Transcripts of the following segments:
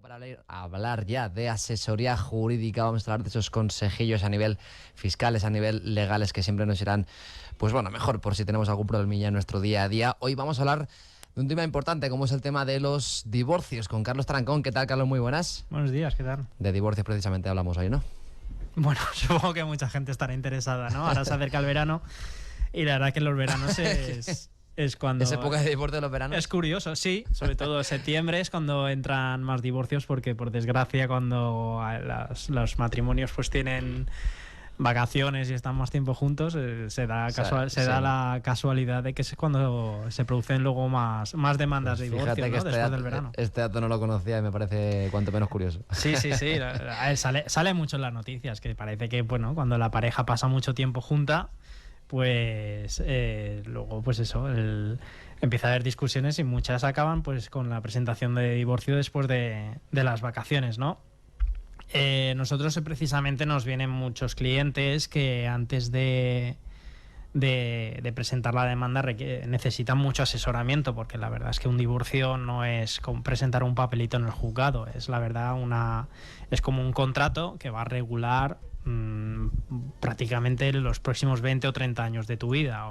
Para hablar ya de asesoría jurídica, vamos a hablar de esos consejillos a nivel fiscales, a nivel legales, que siempre nos irán, pues bueno, mejor por si tenemos algún problemilla en nuestro día a día. Hoy vamos a hablar de un tema importante, como es el tema de los divorcios, con Carlos Tarancón. ¿Qué tal, Carlos? Muy buenas. Buenos días, ¿qué tal? De divorcios precisamente hablamos hoy, ¿no? Bueno, supongo que mucha gente estará interesada, ¿no? Ahora se acerca el verano y la verdad que los veranos es cuando... ¿Es época de divorcio de los veranos? Es curioso, sí. Sobre todo septiembre es cuando entran más divorcios porque, por desgracia, cuando los matrimonios pues tienen vacaciones y están más tiempo juntos, se da la casualidad de que es cuando se producen luego más demandas de divorcio, ¿no? Después del verano. Este dato no lo conocía y me parece cuanto menos curioso. Sí. Sale mucho en las noticias, que parece que, bueno, cuando la pareja pasa mucho tiempo junta, pues luego pues eso, empieza a haber discusiones y muchas acaban pues con la presentación de divorcio después de las vacaciones, ¿no? Nosotros precisamente nos vienen muchos clientes que antes de presentar la demanda necesitan mucho asesoramiento, porque la verdad es que un divorcio no es como presentar un papelito en el juzgado, es la verdad es como un contrato que va a regular prácticamente los próximos 20 o 30 años de tu vida,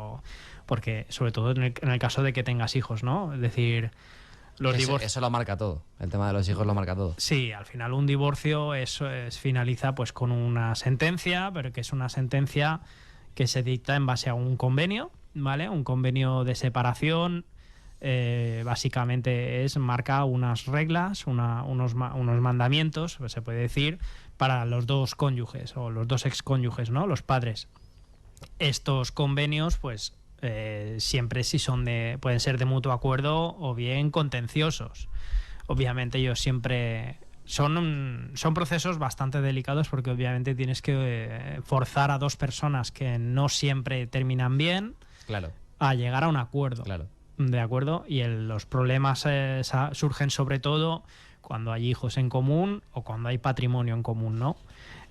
porque sobre todo en el caso de que tengas hijos, ¿no? Es decir, eso lo marca todo, el tema de los hijos lo marca todo. Sí, al final un divorcio finaliza pues con una sentencia, pero que es una sentencia que se dicta en base a un convenio, ¿vale? Un convenio de separación. Básicamente marca unas reglas, unos mandamientos, pues se puede decir, para los dos cónyuges o los dos excónyuges, ¿no? Los padres. Estos convenios, pues siempre pueden ser de mutuo acuerdo o bien contenciosos. Obviamente ellos siempre son procesos bastante delicados, porque obviamente tienes que forzar a dos personas que no siempre terminan bien, claro, a llegar a un acuerdo. Claro. ¿De acuerdo? Y los problemas surgen sobre todo cuando hay hijos en común o cuando hay patrimonio en común, ¿no?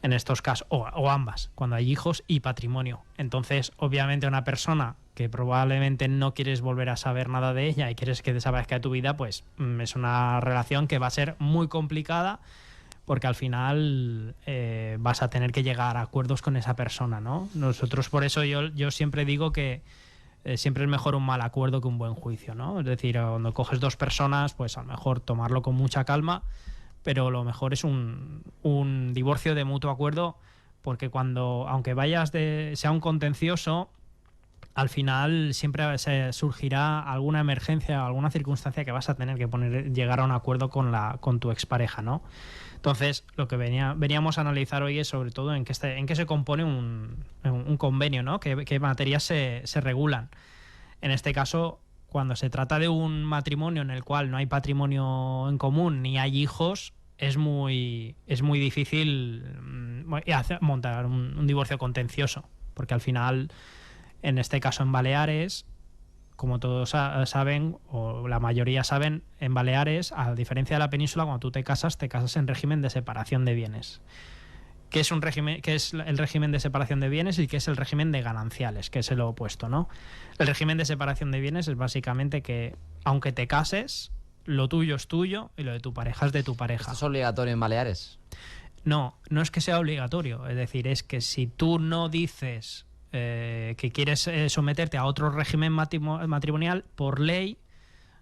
En estos casos, o ambas, cuando hay hijos y patrimonio. Entonces, obviamente, una persona que probablemente no quieres volver a saber nada de ella y quieres que desaparezca de tu vida, pues es una relación que va a ser muy complicada, porque al final vas a tener que llegar a acuerdos con esa persona, ¿no? Nosotros, por eso yo siempre digo que siempre es mejor un mal acuerdo que un buen juicio, ¿no? Es decir, cuando coges dos personas, pues a lo mejor tomarlo con mucha calma, pero lo mejor es un divorcio de mutuo acuerdo, porque aunque sea un contencioso, al final siempre surgirá alguna emergencia, alguna circunstancia que vas a tener que llegar a un acuerdo con tu expareja, ¿no? Entonces, lo que veníamos a analizar hoy es sobre todo en qué se compone un convenio, ¿no? ¿Qué materias se regulan? En este caso, cuando se trata de un matrimonio en el cual no hay patrimonio en común ni hay hijos, es muy difícil montar un divorcio contencioso, porque al final, en este caso en Baleares, como todos saben, o la mayoría saben, en Baleares, a diferencia de la península, cuando tú te casas en régimen de separación de bienes. ¿Qué es el régimen de separación de bienes y qué es el régimen de gananciales? Que es lo opuesto, ¿no? El régimen de separación de bienes es básicamente que, aunque te cases, lo tuyo es tuyo y lo de tu pareja es de tu pareja. ¿Esto es obligatorio en Baleares? No es que sea obligatorio. Es decir, es que si tú no dices que quieres someterte a otro régimen matrimonial, por ley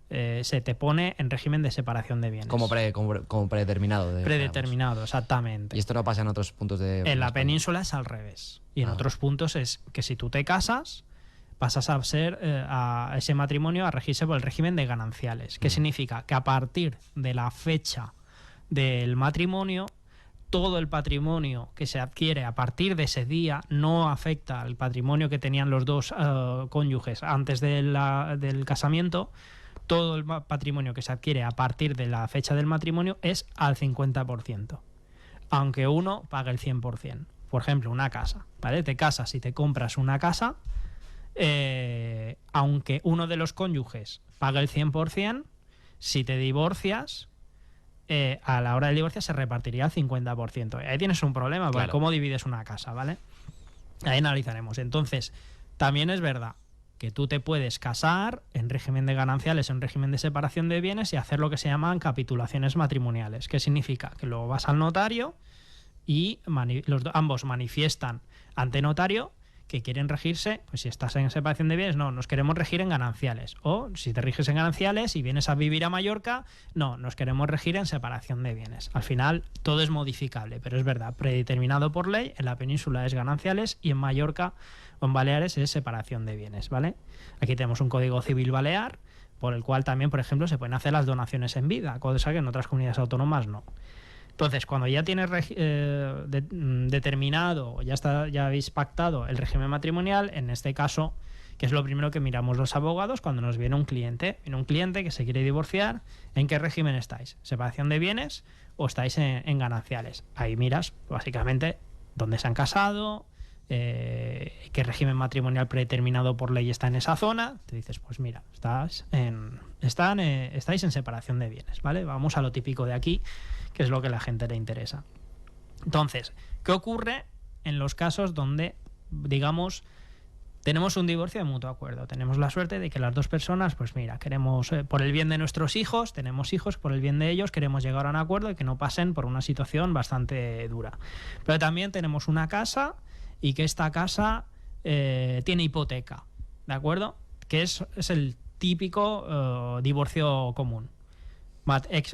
se te pone en régimen de separación de bienes. Como predeterminado. Predeterminado, exactamente. Y esto no pasa en otros puntos de... En la península es al revés. Y en otros puntos es que si tú te casas, pasas a ser a ese matrimonio a regirse por el régimen de gananciales. ¿Qué significa? Que a partir de la fecha del matrimonio, todo el patrimonio que se adquiere a partir de ese día no afecta al patrimonio que tenían los dos cónyuges antes del casamiento. Todo el patrimonio que se adquiere a partir de la fecha del matrimonio es al 50%, aunque uno pague el 100%. Por ejemplo, una casa, ¿vale? Te casas y te compras una casa, aunque uno de los cónyuges pague el 100%, si te divorcias, a la hora del divorcio se repartiría el 50%. Ahí tienes un problema, porque ¿cómo divides una casa, ¿vale? Ahí analizaremos. Entonces, también es verdad que tú te puedes casar en régimen de gananciales o en régimen de separación de bienes y hacer lo que se llaman capitulaciones matrimoniales. ¿Qué significa? Que luego vas al notario y ambos manifiestan ante notario que quieren regirse, pues si estás en separación de bienes, no, nos queremos regir en gananciales. O si te riges en gananciales y vienes a vivir a Mallorca, no, nos queremos regir en separación de bienes. Al final todo es modificable, pero es verdad, predeterminado por ley, en la península es gananciales y en Mallorca o en Baleares es separación de bienes, ¿vale? Aquí tenemos un Código Civil Balear, por el cual también, por ejemplo, se pueden hacer las donaciones en vida, cosa que en otras comunidades autónomas no. Entonces, cuando ya tienes determinado, ya habéis pactado el régimen matrimonial, en este caso, que es lo primero que miramos los abogados cuando nos viene un cliente que se quiere divorciar, ¿en qué régimen estáis? ¿Separación de bienes o estáis en gananciales? Ahí miras, básicamente, dónde se han casado, qué régimen matrimonial predeterminado por ley está en esa zona. Te dices, pues mira, estáis en separación de bienes, ¿vale? Vamos a lo típico de aquí, que es lo que a la gente le interesa. Entonces, ¿qué ocurre en los casos donde, digamos, tenemos un divorcio de mutuo acuerdo? Tenemos la suerte de que las dos personas, pues mira, queremos, por el bien de nuestros hijos, tenemos hijos, por el bien de ellos, queremos llegar a un acuerdo y que no pasen por una situación bastante dura. Pero también tenemos una casa y que esta casa tiene hipoteca, ¿de acuerdo? Que es el típico divorcio común.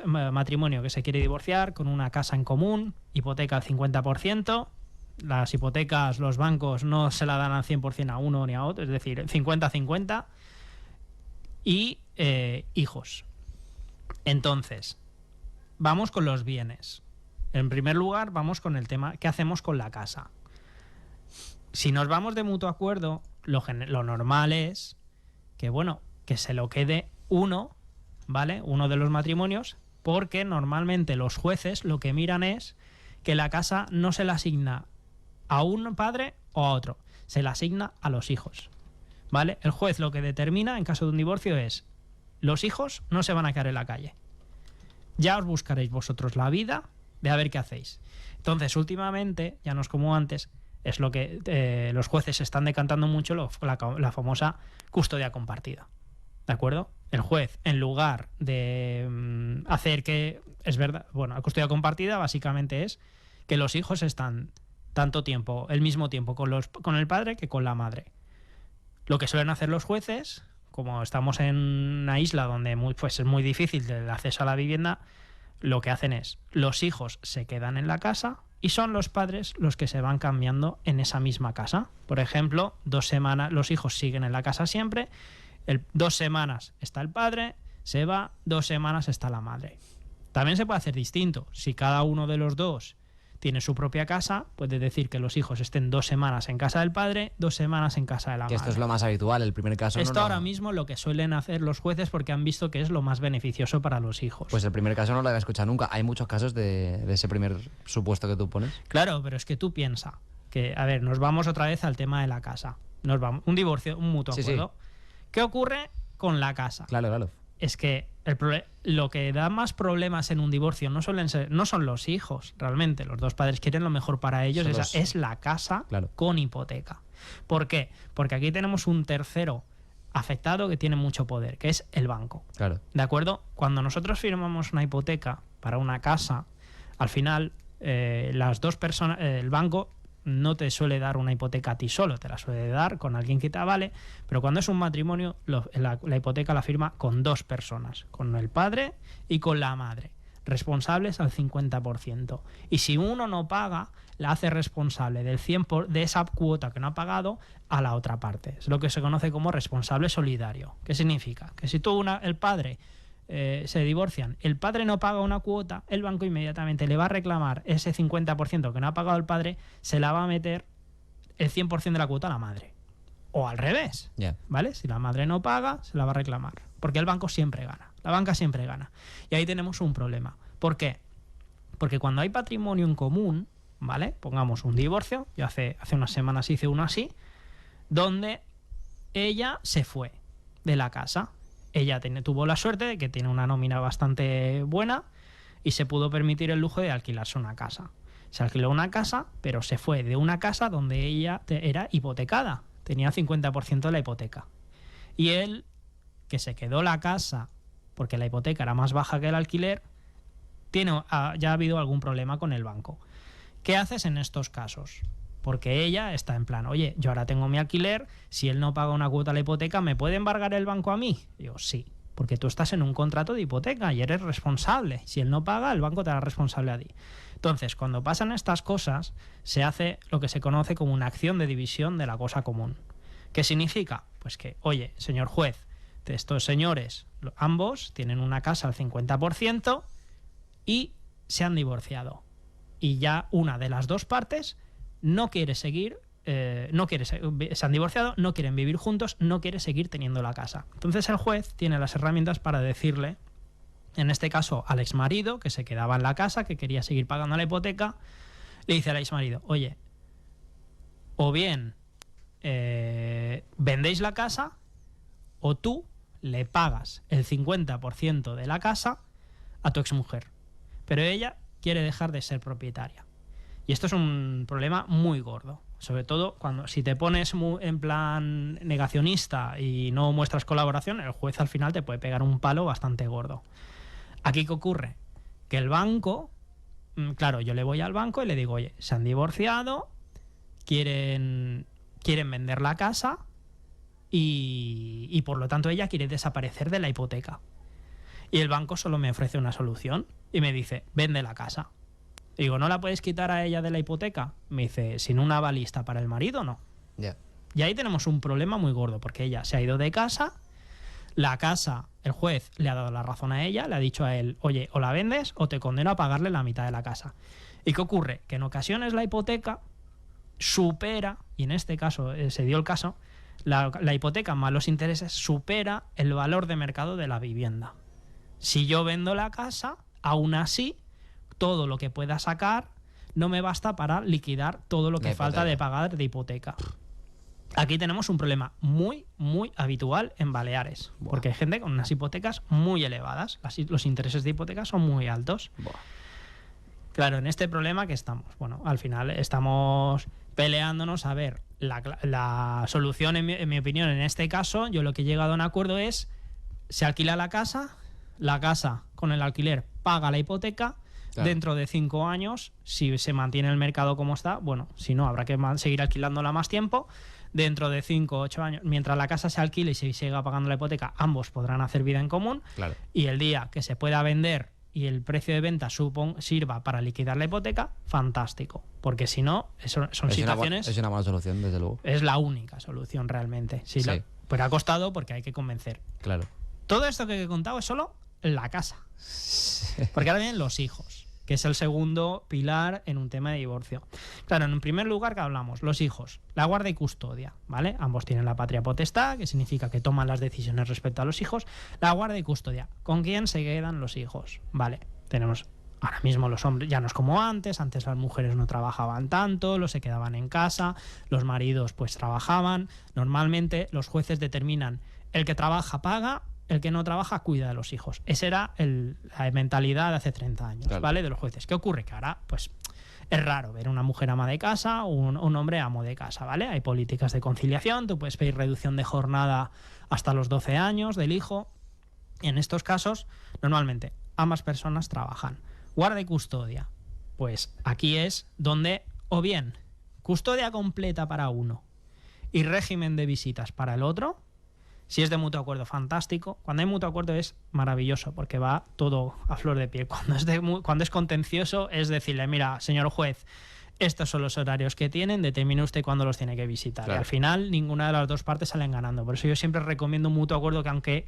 Matrimonio que se quiere divorciar con una casa en común, hipoteca al 50%, las hipotecas los bancos no se la dan al 100% a uno ni a otro, es decir, 50-50, y hijos. Entonces, vamos con los bienes. En primer lugar, vamos con el tema, ¿qué hacemos con la casa? Si nos vamos de mutuo acuerdo, lo normal es que, bueno, que se lo quede uno, ¿vale? Uno de los matrimonios, porque normalmente los jueces lo que miran es que la casa no se la asigna a un padre o a otro, se la asigna a los hijos, ¿vale? El juez lo que determina en caso de un divorcio es: los hijos no se van a quedar en la calle, ya os buscaréis vosotros la vida de a ver qué hacéis. Entonces, últimamente, ya no es como antes, es lo que los jueces están decantando mucho, la famosa custodia compartida, ¿de acuerdo? El juez, en lugar de hacer que, es verdad, bueno, la custodia compartida básicamente es que los hijos están el mismo tiempo con el padre que con la madre. Lo que suelen hacer los jueces, como estamos en una isla donde pues es muy difícil el acceso a la vivienda, lo que hacen es, los hijos se quedan en la casa y son los padres los que se van cambiando en esa misma casa. Por ejemplo, 2 semanas, los hijos siguen en la casa siempre. 2 semanas está el padre, se va, 2 semanas está la madre. También se puede hacer distinto. Si cada uno de los dos tiene su propia casa, puede decir que los hijos estén 2 semanas en casa del padre, 2 semanas en casa de la madre. Esto es lo más habitual, el primer caso. Esto ahora mismo lo que suelen hacer los jueces porque han visto que es lo más beneficioso para los hijos. Pues el primer caso no lo había escuchado nunca. Hay muchos casos de ese primer supuesto que tú pones. Claro, pero es que tú piensas que, a ver, nos vamos otra vez al tema de la casa. Nos vamos, un divorcio, un mutuo acuerdo. Sí. ¿Qué ocurre con la casa? Claro. Es que lo que da más problemas en un divorcio no son los hijos, realmente. Los dos padres quieren lo mejor para ellos, es la casa, claro, con hipoteca. ¿Por qué? Porque aquí tenemos un tercero afectado que tiene mucho poder, que es el banco. Claro. ¿De acuerdo? Cuando nosotros firmamos una hipoteca para una casa, al final las dos personas, el banco no te suele dar una hipoteca a ti solo, te la suele dar con alguien que te avale, pero cuando es un matrimonio, la hipoteca la firma con 2 personas, con el padre y con la madre, responsables al 50%. Y si uno no paga, la hace responsable del 100% de esa cuota que no ha pagado a la otra parte. Es lo que se conoce como responsable solidario. ¿Qué significa? Que si el padre se divorcian, el padre no paga una cuota, el banco inmediatamente le va a reclamar ese 50% que no ha pagado el padre, se la va a meter el 100% de la cuota a la madre. O al revés, ¿vale? Si la madre no paga, se la va a reclamar. Porque el banco siempre gana, la banca siempre gana. Y ahí tenemos un problema. ¿Por qué? Porque cuando hay patrimonio en común, ¿vale? Pongamos un divorcio, yo hace unas semanas hice uno así, donde ella se fue de la casa. Ella tuvo la suerte de que tiene una nómina bastante buena y se pudo permitir el lujo de alquilarse una casa. Se alquiló una casa, pero se fue de una casa donde ella era hipotecada. Tenía 50% de la hipoteca. Y él, que se quedó la casa porque la hipoteca era más baja que el alquiler, ya ha habido algún problema con el banco. ¿Qué haces en estos casos? Porque ella está en plan, oye, yo ahora tengo mi alquiler, si él no paga una cuota a la hipoteca, ¿me puede embargar el banco a mí? Digo, sí, porque tú estás en un contrato de hipoteca y eres responsable. Si él no paga, el banco te hará responsable a ti. Entonces, cuando pasan estas cosas, se hace lo que se conoce como una acción de división de la cosa común. ¿Qué significa? Pues que, oye, señor juez, estos señores, ambos, tienen una casa al 50% y se han divorciado. Y ya una de las dos partes no quiere seguir, se han divorciado, no quieren vivir juntos, no quiere seguir teniendo la casa. Entonces el juez tiene las herramientas para decirle, en este caso al exmarido, que se quedaba en la casa, que quería seguir pagando la hipoteca, le dice al exmarido, oye, o bien vendéis la casa o tú le pagas el 50% de la casa a tu exmujer, pero ella quiere dejar de ser propietaria. Y esto es un problema muy gordo, sobre todo si te pones en plan negacionista y no muestras colaboración, el juez al final te puede pegar un palo bastante gordo. ¿Aquí qué ocurre? Que el banco, claro, yo le voy al banco y le digo, oye, se han divorciado, quieren vender la casa y por lo tanto ella quiere desaparecer de la hipoteca. Y el banco solo me ofrece una solución y me dice, vende la casa. Y digo, ¿no la puedes quitar a ella de la hipoteca? Me dice, ¿sin una avalista para el marido no? Yeah. Y ahí tenemos un problema muy gordo, porque ella se ha ido de casa, la casa, el juez le ha dado la razón a ella, le ha dicho a él, oye, o la vendes o te condeno a pagarle la mitad de la casa. ¿Y qué ocurre? Que en ocasiones la hipoteca supera, y en este caso se dio el caso, la hipoteca más los intereses supera el valor de mercado de la vivienda. Si yo vendo la casa, aún así, todo lo que pueda sacar no me basta para liquidar todo lo que falta de pagar de hipoteca. Aquí tenemos un problema muy, muy habitual en Baleares. Buah. Porque hay gente con unas hipotecas muy elevadas. Los intereses de hipoteca son muy altos. Buah. Claro, en este problema que estamos. Bueno, al final estamos peleándonos a ver la solución, en mi opinión, en este caso, yo lo que he llegado a un acuerdo es, se alquila la casa con el alquiler paga la hipoteca. Claro. Dentro de 5 años, si se mantiene el mercado como está, bueno, si no, habrá que seguir alquilándola más tiempo. Dentro de 5 o 8 años, mientras la casa se alquile y se siga pagando la hipoteca, ambos podrán hacer vida en común. Claro. Y el día que se pueda vender y el precio de venta sirva para liquidar la hipoteca, fantástico. Porque si no, son situaciones... Es una buena solución, desde luego. Es la única solución realmente. Sí. Pero ha costado porque hay que convencer. Claro. Todo esto que he contado es solo la casa. Porque ahora vienen los hijos, que es el segundo pilar en un tema de divorcio. Claro, en primer lugar, que hablamos, los hijos, la guarda y custodia, ¿vale? Ambos tienen la patria potestad, que significa que toman las decisiones respecto a los hijos. La guarda y custodia, ¿con quién se quedan los hijos? Vale, tenemos ahora mismo los hombres, ya no es como antes las mujeres no trabajaban tanto, se quedaban en casa, los maridos pues trabajaban. Normalmente los jueces determinan, el que trabaja paga, el que no trabaja cuida de los hijos. Esa era la mentalidad de hace 30 años, claro. ¿Vale? De los jueces. ¿Qué ocurre? Que ahora, pues, es raro ver una mujer ama de casa o un hombre amo de casa, ¿vale? Hay políticas de conciliación, tú puedes pedir reducción de jornada hasta los 12 años del hijo. En estos casos, normalmente, ambas personas trabajan. Guarda y custodia. Pues aquí es donde, o bien, custodia completa para uno y régimen de visitas para el otro. Si es de mutuo acuerdo, fantástico. Cuando hay mutuo acuerdo es maravilloso porque va todo a flor de piel. Cuando es contencioso es decirle, mira, señor juez, estos son los horarios que tienen, determine usted cuándo los tiene que visitar. Claro. Y al final ninguna de las dos partes salen ganando. Por eso yo siempre recomiendo un mutuo acuerdo que aunque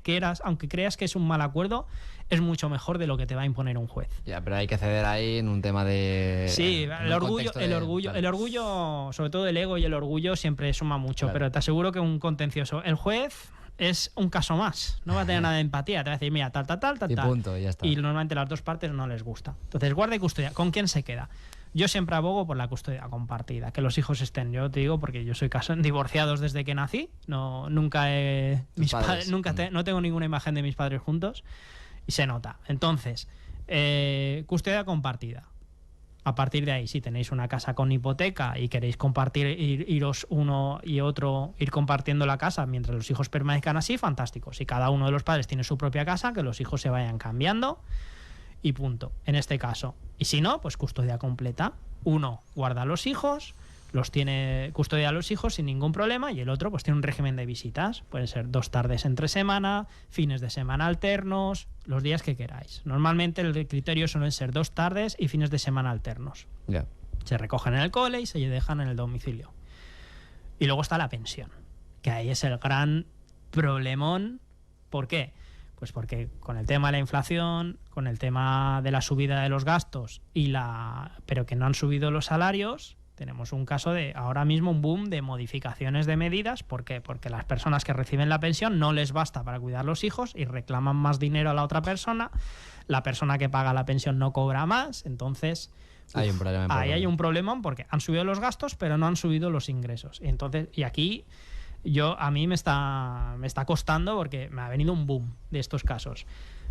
creas que es un mal acuerdo, es mucho mejor de lo que te va a imponer un juez. Ya, pero hay que ceder ahí en un tema de... Sí, el orgullo, sobre todo el ego y el orgullo siempre suma mucho, claro. Pero te aseguro que un contencioso, el juez... es un caso más, no va a tener nada de empatía, te va a decir, mira, tal, y punto, ya está. Y normalmente las dos partes no les gusta. Entonces, guarda y custodia, ¿con quién se queda? Yo siempre abogo por la custodia compartida, que los hijos estén, yo te digo, porque yo soy divorciados desde que nací, no tengo ninguna imagen de mis padres juntos y se nota. Entonces, custodia compartida. A partir de ahí, si tenéis una casa con hipoteca y queréis compartir, iros uno y otro, ir compartiendo la casa mientras los hijos permanezcan así, fantástico. Si cada uno de los padres tiene su propia casa, que los hijos se vayan cambiando y punto, en este caso. Y si no, pues custodia completa. Uno guarda a los hijos, custodia a los hijos sin ningún problema, y el otro pues tiene un régimen de visitas. Pueden ser 2 tardes entre semana, fines de semana alternos, los días que queráis. Normalmente el criterio suelen ser 2 tardes y fines de semana alternos. Ya. Se recogen en el cole y se dejan en el domicilio. Y luego está la pensión, que ahí es el gran problemón. ¿Por qué? Pues porque con el tema de la inflación, con el tema de la subida de los gastos pero que no han subido los salarios, tenemos un caso de ahora mismo un boom de modificaciones de medidas. ¿Por qué? Porque las personas que reciben la pensión no les basta para cuidar los hijos y reclaman más dinero a la otra persona. La persona que paga la pensión no cobra más, entonces Hay un problema. ahí hay un problema porque han subido los gastos pero no han subido los ingresos. Y aquí a mí me está costando porque me ha venido un boom de estos casos.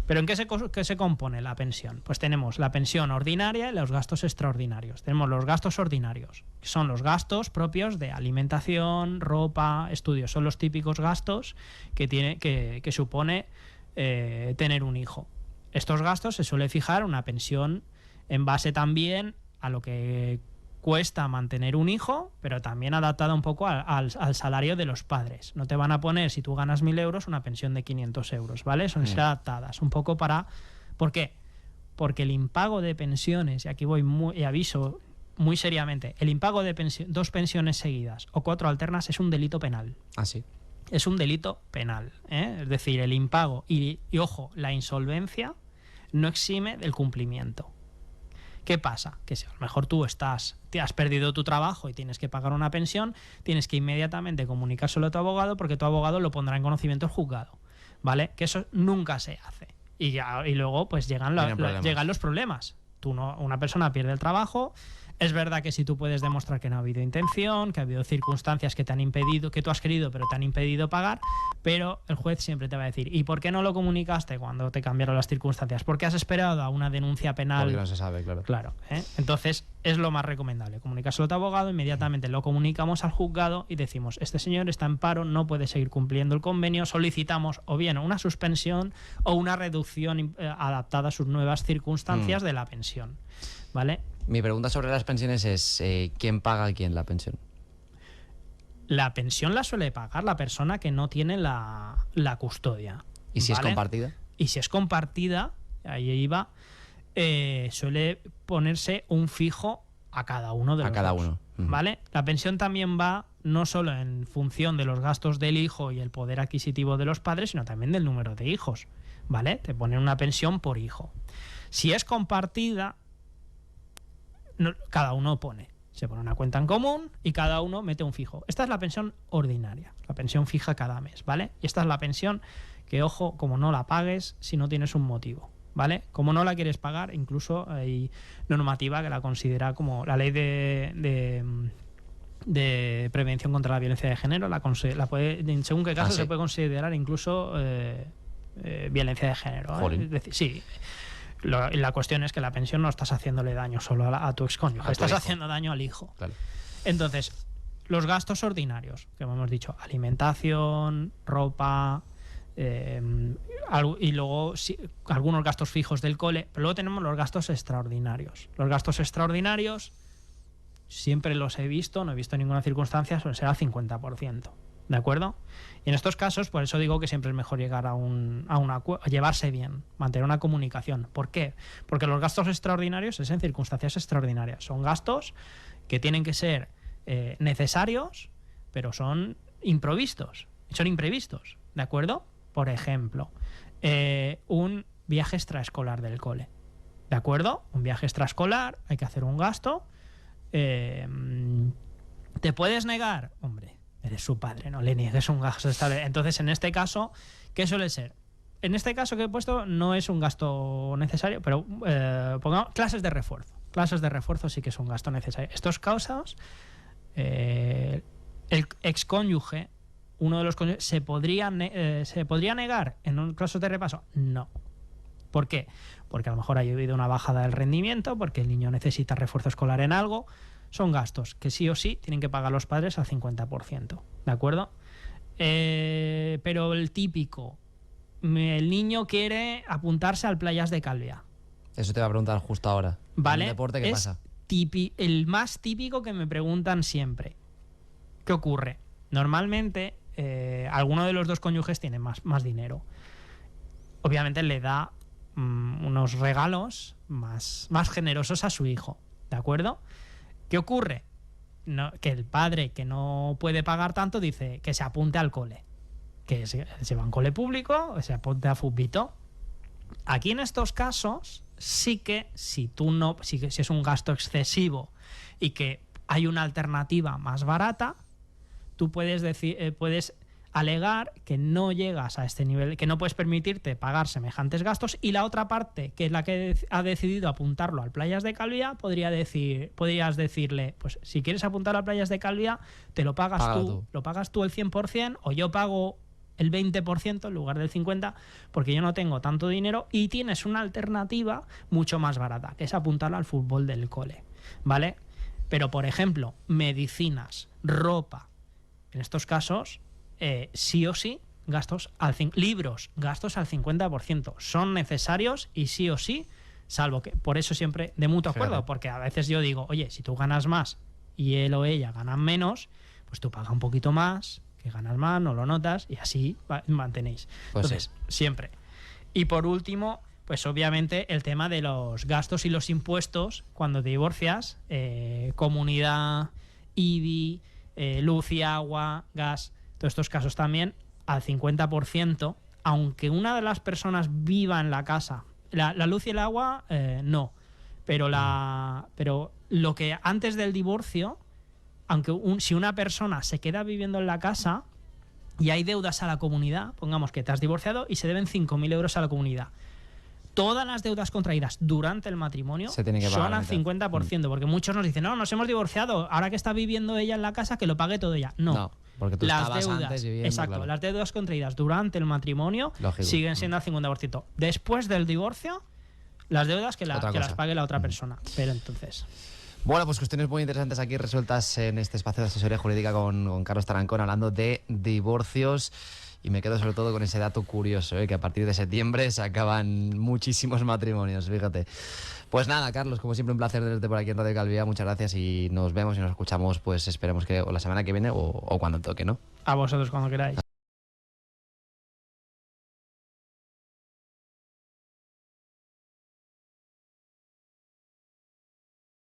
¿Pero en qué se compone la pensión? Pues tenemos la pensión ordinaria y los gastos extraordinarios. Tenemos los gastos ordinarios, que son los gastos propios de alimentación, ropa, estudios. Son los típicos gastos que supone tener un hijo. Estos gastos se suele fijar una pensión en base también a lo que cuesta mantener un hijo, pero también adaptada un poco al salario de los padres. No te van a poner, si tú ganas 1.000 euros, una pensión de 500 euros, ¿vale? Son ser adaptadas un poco para... ¿Por qué? Porque el impago de pensiones, y aquí aviso muy seriamente, el impago de 2 pensiones seguidas o 4 alternas es un delito penal. Ah, sí. Es un delito penal, ¿eh? Es decir, el impago y ojo, la insolvencia no exime del cumplimiento. ¿Qué pasa? Que si a lo mejor tú te has perdido tu trabajo y tienes que pagar una pensión, tienes que inmediatamente comunicárselo a tu abogado porque tu abogado lo pondrá en conocimiento del juzgado, ¿vale? Que eso nunca se hace. Y luego pues llegan los problemas. Una persona pierde el trabajo. Es verdad que si tú puedes demostrar que no ha habido intención, que ha habido circunstancias que te han impedido, que tú has querido pero te han impedido pagar, pero el juez siempre te va a decir, ¿y por qué no lo comunicaste cuando te cambiaron las circunstancias? ¿Por qué has esperado a una denuncia penal? Porque no se sabe, claro. Claro, ¿eh? Entonces es lo más recomendable, comunicárselo a tu abogado, inmediatamente lo comunicamos al juzgado y decimos, este señor está en paro, no puede seguir cumpliendo el convenio, solicitamos o bien una suspensión o una reducción adaptada a sus nuevas circunstancias de la pensión, ¿vale? Mi pregunta sobre las pensiones es ¿quién paga a quién la pensión? La pensión la suele pagar la persona que no tiene la custodia. ¿Y si es compartida? Y si es compartida, ahí iba, suele ponerse un fijo a cada uno de los cada dos, uno. ¿vale? La pensión también va no solo en función de los gastos del hijo y el poder adquisitivo de los padres, sino también del número de hijos, ¿vale? Te ponen una pensión por hijo. Si es compartida, cada uno se pone una cuenta en común y cada uno mete un fijo. Esta es la pensión ordinaria, la pensión fija cada mes, ¿vale? Y esta es la pensión que, ojo, como no la pagues si no tienes un motivo, ¿vale? Como no la quieres pagar, incluso hay normativa que la considera como la ley de prevención contra la violencia de género, según qué caso se puede considerar incluso violencia de género, ¿eh? Es decir, sí. La cuestión es que la pensión no estás haciéndole daño solo a tu excónyuge, estás haciendo daño al hijo. Claro. Entonces, los gastos ordinarios, que hemos dicho, alimentación, ropa, y luego algunos gastos fijos del cole, pero luego tenemos los gastos extraordinarios. Los gastos extraordinarios siempre los he visto, no he visto ninguna circunstancia, suelen ser al 50%. ¿De acuerdo? Y en estos casos, por eso digo que siempre es mejor llegar a llevarse bien, mantener una comunicación. ¿Por qué? Porque los gastos extraordinarios es en circunstancias extraordinarias. Son gastos que tienen que ser necesarios, pero son imprevistos. ¿De acuerdo? Por ejemplo, un viaje extraescolar del cole. ¿De acuerdo? Un viaje extraescolar, hay que hacer un gasto. ¿Te puedes negar? Hombre, eres su padre, no le niegues un gasto estable. Entonces, en este caso, ¿qué suele ser? En este caso que he puesto no es un gasto necesario, pero pongamos clases de refuerzo. Clases de refuerzo sí que es un gasto necesario. Estos casos, el excónyuge, uno de los cónyuges, ¿se podría negar en un caso de repaso? No. ¿Por qué? Porque a lo mejor ha habido una bajada del rendimiento, porque el niño necesita refuerzo escolar en algo. Son gastos que sí o sí tienen que pagar los padres al 50%, ¿de acuerdo? Pero el típico, el niño quiere apuntarse al Playas de Calviá. Eso te va a preguntar justo ahora. ¿Vale? ¿En el deporte qué es pasa? el más típico que me preguntan siempre. ¿Qué ocurre? Normalmente, alguno de los dos cónyuges tiene más dinero. Obviamente le da unos regalos más generosos a su hijo, ¿de acuerdo? ¿Qué ocurre? Que el padre que no puede pagar tanto dice que se apunte al cole, que se va a un cole público, que se apunte a fútbito. Aquí en estos casos sí que si es un gasto excesivo y que hay una alternativa más barata, tú puedes alegar que no llegas a este nivel, que no puedes permitirte pagar semejantes gastos, y la otra parte, que es la que ha decidido apuntarlo al Playas de Calviá, podrías decirle, pues si quieres apuntar a Playas de Calviá, te lo pagas tú, lo pagas tú el 100%, o yo pago el 20% en lugar del 50%, porque yo no tengo tanto dinero, y tienes una alternativa mucho más barata, que es apuntarlo al fútbol del cole, ¿vale? Pero, por ejemplo, medicinas, ropa, en estos casos, sí o sí, libros, gastos al 50%. Son necesarios y sí o sí, salvo que, por eso siempre de mutuo acuerdo, porque a veces yo digo, oye, si tú ganas más y él o ella ganan menos, pues tú paga un poquito más, que ganas más, no lo notas, y así mantenéis. Pues entonces, siempre. Y por último, pues obviamente el tema de los gastos y los impuestos cuando te divorcias, comunidad, IBI, luz y agua, gas, todos estos casos también al 50%, aunque una de las personas viva en la casa. La luz y el agua, no. Pero lo que antes del divorcio, aunque si una persona se queda viviendo en la casa y hay deudas a la comunidad, pongamos que te has divorciado y se deben 5.000 euros a la comunidad, todas las deudas contraídas durante el matrimonio son al 50%, porque muchos nos dicen, no, nos hemos divorciado, ahora que está viviendo ella en la casa, que lo pague todo ella. No, porque tú estabas antes viviendo, exacto, claro. Las deudas contraídas durante el matrimonio siguen siendo al 50%. Después del divorcio, las deudas que las pague la otra persona. Pero entonces... Bueno, pues cuestiones muy interesantes aquí resueltas en este espacio de asesoría jurídica con Carlos Tarancón, hablando de divorcios. Y me quedo sobre todo con ese dato curioso, que a partir de septiembre se acaban muchísimos matrimonios, fíjate. Pues nada, Carlos, como siempre un placer tenerte por aquí en Radio Calviá, muchas gracias y nos vemos y nos escuchamos, pues esperemos que o la semana que viene o cuando toque, ¿no? A vosotros cuando queráis.